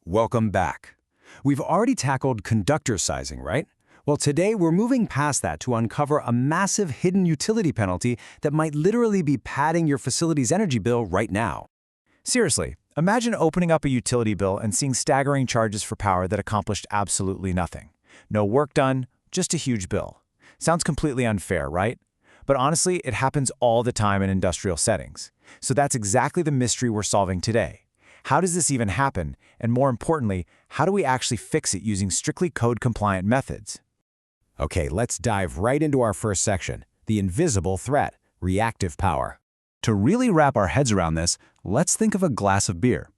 Welcome back. We've already tackled conductor sizing, right? Well, today we're moving past that to uncover a massive hidden utility penalty that might literally be padding your facility's energy bill right now. Seriously, imagine opening up a utility bill and seeing staggering charges for power that accomplished absolutely nothing. No work done, just a huge bill. Sounds completely unfair, right? But honestly, it happens all the time in industrial settings. So that's exactly the mystery we're solving today. How does this even happen? And more importantly, how do we actually fix it using strictly code-compliant methods? Okay, let's dive right into our first section, the invisible threat, reactive power. To really wrap our heads around this, let's think of a glass of beer.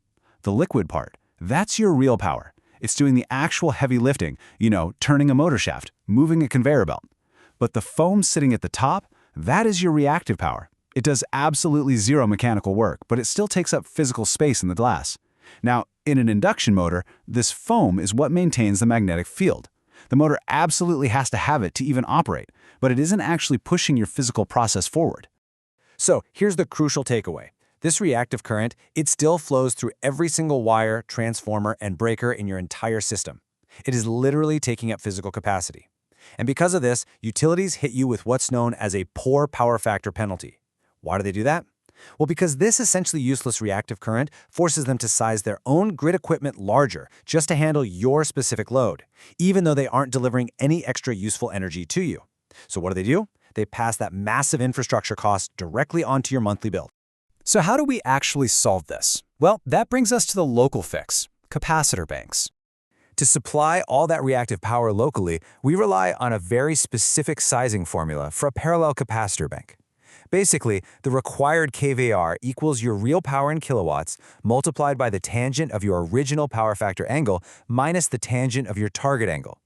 The liquid part, that's your real power. It's doing the actual heavy lifting, turning a motor shaft, moving a conveyor belt. But the foam sitting at the top, that is your reactive power. It does absolutely zero mechanical work, but it still takes up physical space in the glass. Now, in an induction motor, this foam is what maintains the magnetic field. The motor absolutely has to have it to even operate, but it isn't actually pushing your physical process forward. So here's the crucial takeaway. This reactive current, it still flows through every single wire, transformer, and breaker in your entire system. It is literally taking up physical capacity. And because of this, utilities hit you with what's known as a poor power factor penalty. Why do they do that? Well, because this essentially useless reactive current forces them to size their own grid equipment larger just to handle your specific load, even though they aren't delivering any extra useful energy to you. So what do? They pass that massive infrastructure cost directly onto your monthly bill. So how do we actually solve this? Well, that brings us to the local fix, capacitor banks. To supply all that reactive power locally, we rely on a very specific sizing formula for a parallel capacitor bank. Basically, the required kVAR equals your real power in kilowatts multiplied by the tangent of your original power factor angle minus the tangent of your target angle.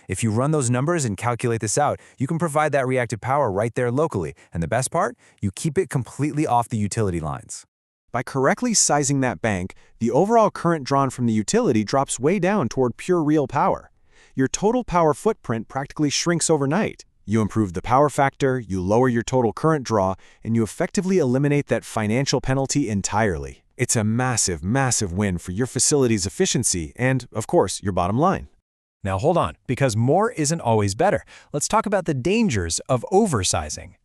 If you run those numbers and calculate this out, you can provide that reactive power right there locally, and the best part, you keep it completely off the utility lines. By correctly sizing that bank, the overall current drawn from the utility drops way down toward pure real power. Your total power footprint practically shrinks overnight. You improve the power factor, you lower your total current draw, and you effectively eliminate that financial penalty entirely. It's a massive, massive win for your facility's efficiency and, of course, your bottom line. Now hold on, because more isn't always better. Let's talk about the dangers of oversizing.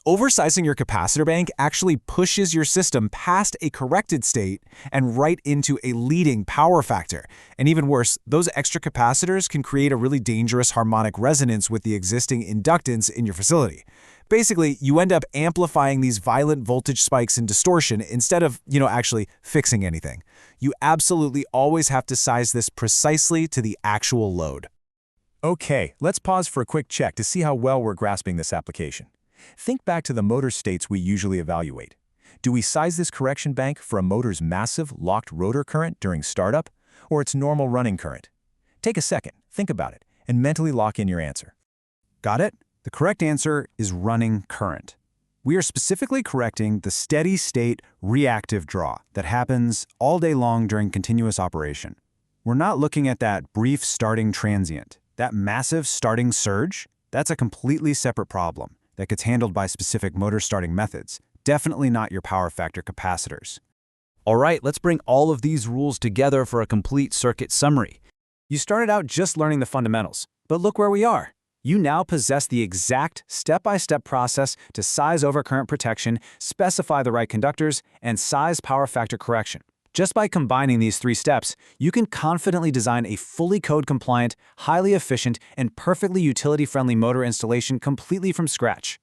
Oversizing your capacitor bank actually pushes your system past a corrected state and right into a leading power factor. And even worse, those extra capacitors can create a really dangerous harmonic resonance with the existing inductance in your facility. Basically, you end up amplifying these violent voltage spikes and distortion instead of, actually fixing anything. You absolutely always have to size this precisely to the actual load. Okay, let's pause for a quick check to see how well we're grasping this application. Think back to the motor states we usually evaluate. Do we size this correction bank for a motor's massive locked rotor current during startup, or its normal running current? Take a second, think about it, and mentally lock in your answer. Got it? The correct answer is running current. We are specifically correcting the steady-state reactive draw that happens all day long during continuous operation. We're not looking at that brief starting transient. That massive starting surge, that's a completely separate problem that gets handled by specific motor starting methods, definitely not your power factor capacitors. All right, let's bring all of these rules together for a complete circuit summary. You started out just learning the fundamentals, but look where we are. You now possess the exact step-by-step process to size overcurrent protection, specify the right conductors, and size power factor correction. Just by combining these 3 steps, you can confidently design a fully code-compliant, highly efficient, and perfectly utility-friendly motor installation completely from scratch.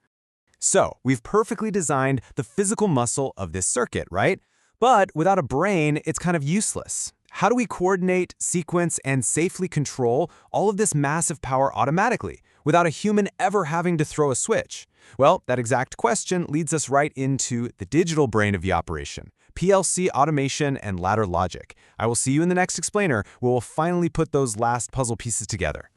So, we've perfectly designed the physical muscle of this circuit, right? But without a brain, it's kind of useless. How do we coordinate, sequence, and safely control all of this massive power automatically, without a human ever having to throw a switch? Well, that exact question leads us right into the digital brain of the operation, PLC automation and ladder logic. I will see you in the next explainer, where we'll finally put those last puzzle pieces together.